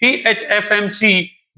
PHFMC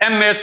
MS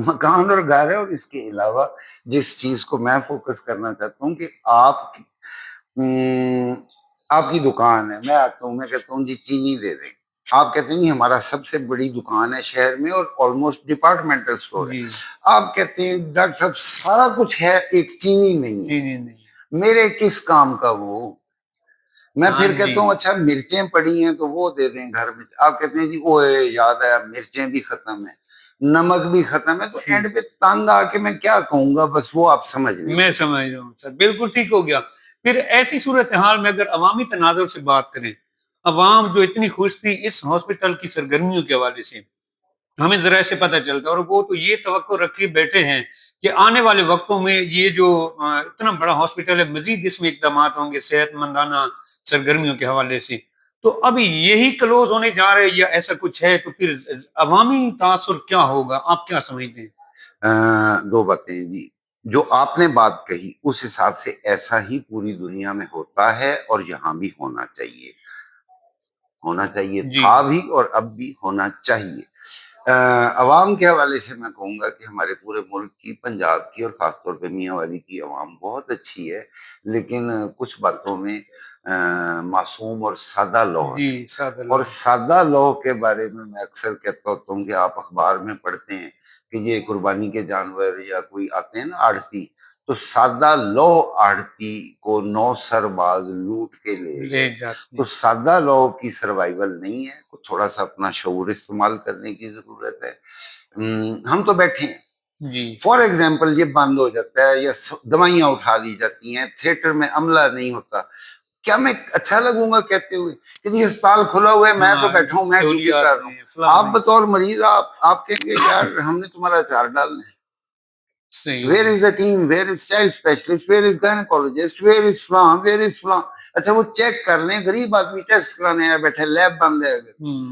مکان اور گھر ہے، اور اس کے علاوہ جس چیز کو میں فوکس کرنا چاہتا ہوں کہ آپ کی دکان ہے، میں آتا ہوں، میں کہتا ہوں جی چینی دے دیں، آپ کہتے ہیں ہمارا سب سے بڑی دکان ہے شہر میں اور آلموسٹ ڈپارٹمنٹل اسٹور ہے، آپ کہتے ہیں ڈاکٹر صاحب سارا کچھ ہے ایک چینی نہیں ہے، میرے کس کام کا وہ؟ میں پھر کہتا ہوں اچھا مرچیں پڑی ہیں تو وہ دے دیں گھر میں، آپ کہتے ہیں جی وہ یاد ہے مرچیں بھی ختم ہیں، نمک بھی ختم ہے، تو اینڈ پہ تنگ آ کے میں کیا کہوں گا، بس وہ آپ سمجھ لیں۔ میں سمجھ رہا ہوں سر، بالکل ٹھیک ہو گیا۔ پھر ایسی صورتحال میں اگر عوامی تناظر سے بات کریں، عوام جو اتنی خوش تھی اس ہاسپٹل کی سرگرمیوں کے حوالے سے، ہمیں ذرائع سے پتہ چلتا ہے، اور وہ تو یہ توقع رکھے بیٹھے ہیں کہ آنے والے وقتوں میں یہ جو اتنا بڑا ہاسپٹل ہے مزید اس میں اقدامات ہوں گے صحت مندانہ سرگرمیوں کے حوالے سے، تو ابھی یہی کلوز ہونے جا رہے یا ایسا کچھ ہے، تو پھر عوامی تاثر کیا ہوگا، آپ کیا سمجھتے ہیں؟ دو باتیں جی، جو آپ نے بات کہی اس حساب سے ایسا ہی پوری دنیا میں ہوتا ہے اور یہاں بھی ہونا چاہیے تھا بھی اور اب بھی ہونا چاہیے۔ عوام کے حوالے سے میں کہوں گا کہ ہمارے پورے ملک کی، پنجاب کی اور خاص طور پہ میاں والی کی عوام بہت اچھی ہے، لیکن کچھ باتوں میں معصوم اور سادہ لوگ ہیں، اور سادہ لوگ کے بارے میں اکثر کہتا ہوتا ہوں کہ آپ اخبار میں پڑھتے ہیں کہ یہ قربانی کے جانور یا کوئی آتے ہیں نا آڑتی، تو سادہ لو آڑتی کو 9 سرباز لوٹ کے لے جاتے، تو سادہ لو کی سروائیول نہیں ہے، تھوڑا سا اپنا شعور استعمال کرنے کی ضرورت ہے۔ ہم تو بیٹھے ہیں، فار ایگزامپل یہ بند ہو جاتا ہے یا دوائیاں اٹھا لی جاتی ہیں، تھیٹر میں عملہ نہیں ہوتا، کیا میں اچھا لگوں گا کہتے ہوئے کہ جی اسپتال کھلا ہوا ہے، میں تو بیٹھا ہوں، میں ڈیوٹی کر رہا ہوں، آپ بطور مریض آپ کہیں گے یار ہم نے تمہارا اچار ڈالنا ہے۔ Where is the team? Where is child specialist? Where is gynecologist? Where is فلاں؟ اچھا وہ چیک کر لیں، غریب آدمی ٹیسٹ کرانے آیا بیٹھے، لیب بند ہے،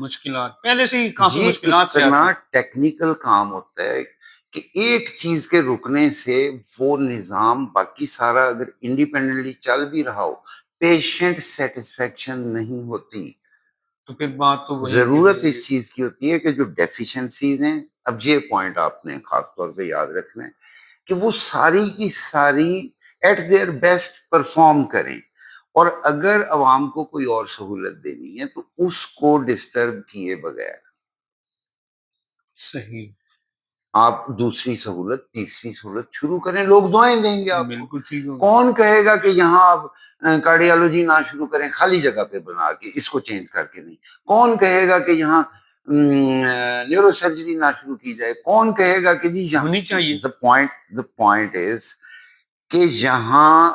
مشکلات پہلے سے ہی کافی مشکلات سے اتنا ٹیکنیکل کام ہوتا ہے کہ ایک چیز کے رکنے سے وہ نظام باقی سارا اگر انڈیپینڈنٹلی چل بھی رہا ہو، پیشنٹ سیٹسفیکشن نہیں ہوتی، تو پھر بات تو ضرورت اس چیز کی ہوتی ہے کہ جو ڈیفیشنسیز ہیں، اب یہ پوائنٹ آپ نے خاص طور پہ یاد رکھنا ہے کہ وہ ساری کی ساری ایٹ دیئر بیسٹ پرفارم کریں، اور اگر عوام کو کوئی اور سہولت دینی ہے تو اس کو ڈسٹرب کیے بغیر صحیح آپ دوسری سہولت تیسری سہولت شروع کریں، لوگ دعائیں دیں گے آپ کو۔ کون کہے گا کہ یہاں آپ کارڈیالوجی نہ شروع کریں خالی جگہ پہ بنا کے، اس کو چینج کر کے نہیں؟ کون کہے گا کہ یہاں نیورو سرجری نہ شروع کی جائے؟ کون کہے گا کہ جی ہونی چاہیے؟ the point is کہ یہاں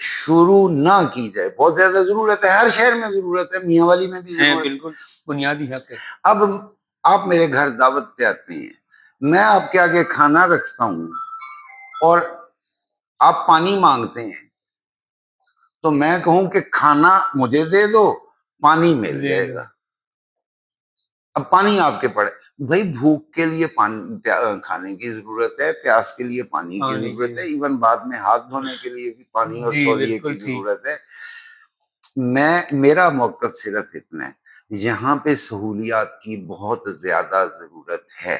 شروع نہ کی جائے، بہت زیادہ ضرورت ہے، ہر شہر میں ضرورت ہے، میاں والی میں بھی ضرورت ہے، بالکل بنیادی حق ہے۔ اب آپ میرے گھر دعوت پہ آتے ہیں، میں آپ کے آگے کھانا رکھتا ہوں اور آپ پانی مانگتے ہیں، تو میں کہوں کہ کھانا مجھے دے دو، پانی مل جائے گا، اب پانی آپ کے پڑے، بھائی بھوک کے لیے پانی کھانے کی ضرورت ہے، پیاس کے لیے پانی کی ضرورت ہے، ایون بعد میں ہاتھ دھونے کے لیے بھی پانی اور تولیے کی ضرورت ہے۔ میرا موقف صرف اتنا ہے، یہاں پہ سہولیات کی بہت زیادہ ضرورت ہے،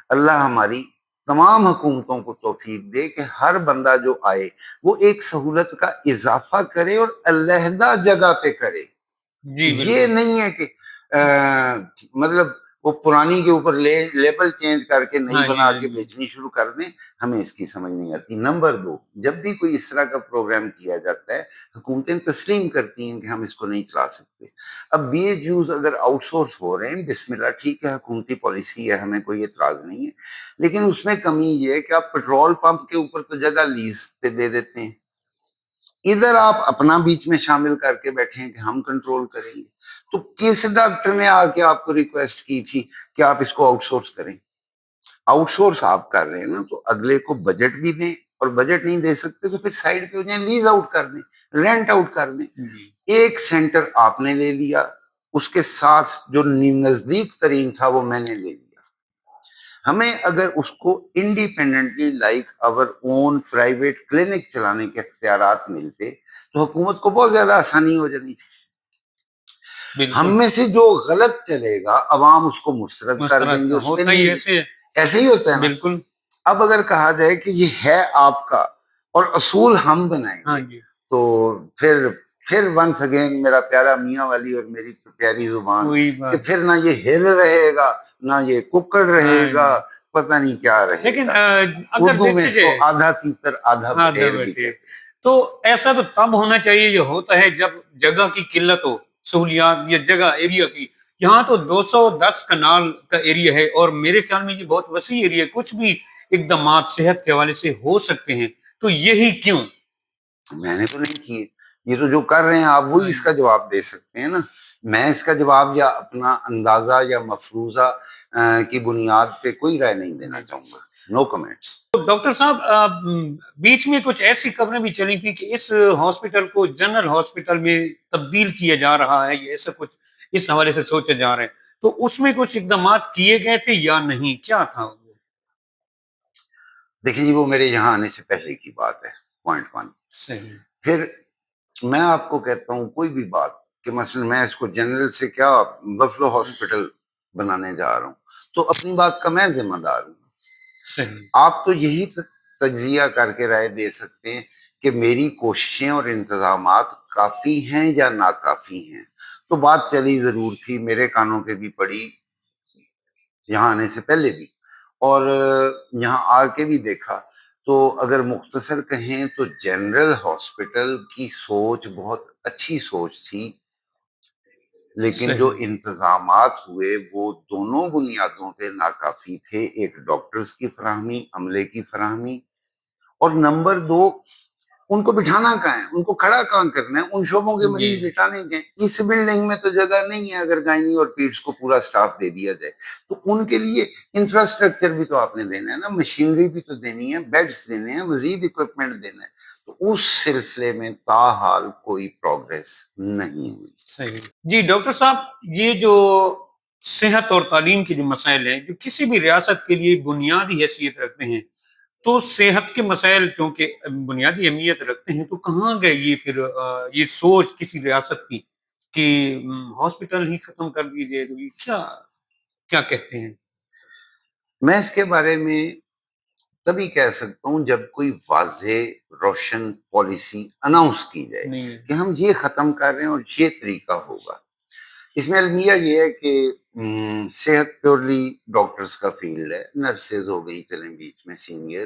اللہ ہماری تمام حکومتوں کو توفیق دے کہ ہر بندہ جو آئے وہ ایک سہولت کا اضافہ کرے اور علیحدہ جگہ پہ کرے، یہ نہیں ہے کہ مطلب وہ پرانی کے اوپر لیبل چینج کر کے نئی بنا کے بیچنی شروع کر دیں، ہمیں اس کی سمجھ نہیں آتی۔ نمبر 2، جب بھی کوئی اس طرح کا پروگرام کیا جاتا ہے حکومتیں تسلیم کرتی ہیں کہ ہم اس کو نہیں چلا سکتے، اب بی ایچ یوز اگر آؤٹ سورس ہو رہے ہیں بسم اللہ، ٹھیک ہے، حکومتی پالیسی ہے، ہمیں کوئی اعتراض نہیں ہے، لیکن اس میں کمی یہ ہے کہ آپ پیٹرول پمپ کے اوپر تو جگہ لیز پہ دے دیتے ہیں، ادھر آپ اپنا بیچ میں شامل کر کے بیٹھے ہیں کہ ہم کنٹرول کریں گے، تو کس ڈاکٹر نے آ کے آپ کو ریکویسٹ کی تھی کہ آپ اس کو آؤٹ سورس کریں؟ آؤٹ سورس آپ کر رہے ہیں نا، تو اگلے کو بجٹ بھی دیں، اور بجٹ نہیں دے سکتے تو پھر سائڈ پہ ہو جائیں، لیز آؤٹ کر دیں، رینٹ آؤٹ کر دیں۔ ایک سینٹر آپ نے لے لیا، اس کے ساتھ جو نزدیک ترین تھا وہ میں نے لے لیا، ہمیں اگر اس کو independently like our own private clinic چلانے کے اختیارات ملتے تو حکومت کو بہت زیادہ آسانی ہو جانی تھی۔ ہم میں سے جو غلط چلے گا عوام اس کو مسترد کر دیں گے، ایسے ہی ہوتا ہے نا، اب اگر کہا جائے کہ یہ ہے آپ کا اور اصول ہم بنائیں ہاں گے جی تو پھر ونس اگین میرا پیارا میاں والی اور میری پیاری زبان وہی کہ بات. پھر نہ یہ ہل رہے گا نہ یہ ککڑ رہے گا، پتہ نہیں کیا رہے لیکن گا. اگر اردو میں دیکھا اس کو جائے آدھا تیتر آدھا بٹیر بھی کہتے ہیں. تو ایسا تو تب ہونا چاہیے جو ہوتا ہے جب جگہ کی قلت ہو، سہولیات یا جگہ ایریا کی. یہاں تو 210 کنال کا ایریا ہے اور میرے خیال میں یہ بہت وسیع ایریا ہے، کچھ بھی اقدامات صحت کے حوالے سے ہو سکتے ہیں، تو یہی کیوں؟ میں نے تو نہیں کیے، یہ تو جو کر رہے ہیں آپ وہی اس کا جواب دے سکتے ہیں نا. میں اس کا جواب یا اپنا اندازہ یا مفروضہ کی بنیاد پہ کوئی رائے نہیں دینا چاہوں گا. نو کمنٹس. ڈاکٹر صاحب بیچ میں کچھ ایسی خبریں بھی چلی تھی کہ اس ہاسپٹل کو جنرل ہاسپٹل میں تبدیل کیا جا رہا ہے، یہ ایسا کچھ اس حوالے سے سوچا جا رہا ہے، تو اس میں کچھ اقدامات کیے گئے تھے یا نہیں، کیا تھا وہ؟ دیکھیں جی وہ میرے یہاں آنے سے پہلے کی بات ہے، پوائنٹ 1. صحیح. پھر میں آپ کو کہتا ہوں کوئی بھی بات کہ مثلا میں اس کو جنرل سے کیا بفلو ہاسپٹل بنانے جا رہا ہوں تو اپنی بات کا میں ذمہ دار ہوں. صحیح. آپ تو یہی تجزیہ کر کے رائے دے سکتے ہیں کہ میری کوششیں اور انتظامات کافی ہیں یا ناکافی ہیں. تو بات چلی ضرور تھی، میرے کانوں پہ بھی پڑی یہاں آنے سے پہلے بھی اور یہاں آ کے بھی دیکھا. تو اگر مختصر کہیں تو جنرل ہاسپٹل کی سوچ بہت اچھی سوچ تھی، لیکن جو انتظامات ہوئے وہ دونوں بنیادوں پہ ناکافی تھے. ایک ڈاکٹرز کی فراہمی، عملے کی فراہمی، اور نمبر 2 ان کو بٹھانا کہاں ہے، ان کو کھڑا کہاں کرنا ہے، ان شعبوں کے مریض لٹانے کے. اس بلڈنگ میں تو جگہ نہیں ہے اگر گائنی اور پیٹس کو پورا سٹاف دے دیا جائے تو ان کے لیے انفراسٹرکچر بھی تو آپ نے دینا ہے نا، مشینری بھی تو دینی ہے، بیڈز دینے ہیں، مزید اکوپمنٹ دینا ہے. تو اس سلسلے میں تاحال کوئی پروگریس نہیں ہوئی. صحیح. جی ڈاکٹر صاحب، یہ جو صحت اور تعلیم کے جو مسائل ہیں جو کسی بھی ریاست کے لیے بنیادی حیثیت رکھتے ہیں، تو صحت کے مسائل چونکہ بنیادی اہمیت رکھتے ہیں، تو کہاں گئے یہ پھر یہ سوچ کسی ریاست کی کہ ہاسپٹل ہی ختم کر دیجیے؟ تو یہ کیا کہتے ہیں؟ میں اس کے بارے میں تبھی کہہ سکتا ہوں جب کوئی واضح روشن پالیسی اناؤنس کی جائے کہ ہم یہ ختم کر رہے ہیں اور یہ طریقہ ہوگا. اس میں المیہ یہ ہے کہ صحت پیورلی ڈاکٹرز کا فیلڈ ہے، نرسز ہو گئی چلیں بیچ میں سینئر،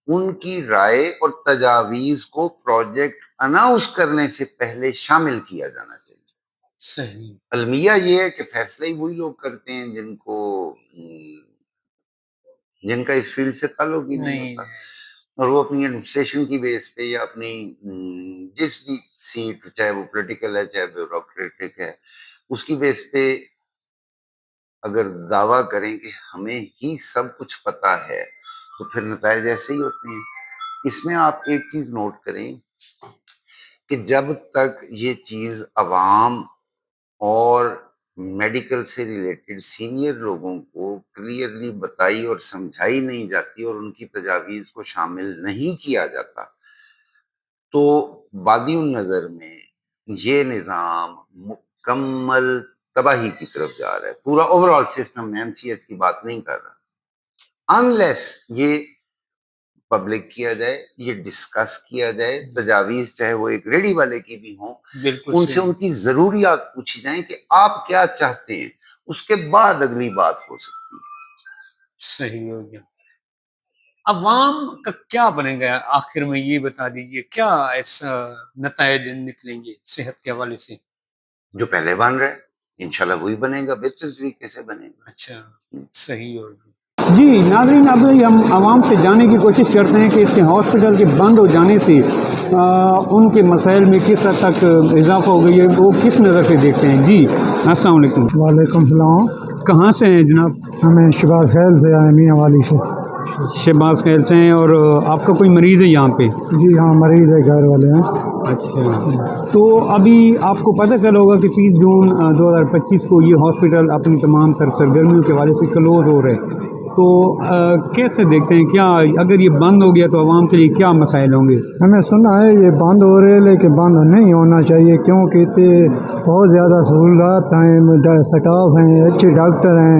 ان کی رائے اور تجاویز کو پروجیکٹ اناؤنس کرنے سے پہلے شامل کیا جانا چاہیے. صحیح. المیہ یہ ہے کہ فیصلہ ہی وہی لوگ کرتے ہیں جن کا اس فیلڈ سے تعلق ہی نہیں ہوتا، اور وہ اپنی ایڈمنسٹریشن کی بیس پہ یا اپنی جس بھی سیٹ، چاہے وہ پولیٹیکل ہے چاہے بیوروکریٹک ہے، اس کی بیس پہ اگر دعویٰ کریں کہ ہمیں ہی سب کچھ پتہ ہے تو پھر نتائج ایسے ہی ہوتے ہیں. اس میں آپ ایک چیز نوٹ کریں کہ جب تک یہ چیز عوام اور میڈیکل سے ریلیٹڈ سینئر لوگوں کو کلیئرلی بتائی اور سمجھائی نہیں جاتی اور ان کی تجاویز کو شامل نہیں کیا جاتا تو بادی النظر میں یہ نظام مکمل تباہی کی طرف جا رہا ہے. پورا اوور آل سسٹم میں MCH کی بات نہیں کر رہا، انلیس یہ پبلک کیا جائے، یہ ڈسکس کیا جائے، تجاویز چاہے وہ ایک ریڈی والے کی بھی ہوں، ان سے ان کی ضروریات پوچھی جائیں کہ آپ کیا چاہتے ہیں، اس کے بعد اگلی بات ہو سکتی ہے. صحیح ہو گیا. عوام کا کیا بنے گا آخر میں، یہ بتا دیجئے کیا ایسا نتائج نکلیں گے صحت کے حوالے سے؟ جو پہلے بن رہا ہے انشاءاللہ وہی بنے گا، بہتر طریقے سے بنے گا. اچھا، صحیح ہو گیا. جی ناظرین، اب ہم عوام سے جاننے کی کوشش کرتے ہیں کہ اس کے ہاسپٹل کے بند ہو جانے سے ان کے مسائل میں کس حد تک اضافہ ہو گئی ہے، وہ کس نظر سے دیکھتے ہیں. جی السلام علیکم. وعلیکم السلام. کہاں سے ہیں جناب؟ ہمیں شہباز خیل سے آئے، میاں والی سے. شہباز خیل سے ہیں، اور آپ کا کوئی مریض ہے یہاں پہ؟ جی ہاں، مریض ہے، گھر والے ہیں. اچھا، تو ابھی آپ کو پتہ چلا ہوگا کہ 30 جون 2025 کو یہ ہاسپٹل اپنی تمام تر سرگرمیوں کے حوالے سے کلوز ہو رہے، تو کیسے دیکھتے ہیں، کیا اگر یہ بند ہو گیا تو عوام کے لیے کیا مسائل ہوں گے؟ ہمیں سنا ہے یہ بند ہو رہے، لیکن بند نہیں ہونا چاہیے کیونکہ بہت زیادہ سہولات ہیں، سٹاف ہیں، اچھے ڈاکٹر ہیں،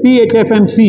PHFMC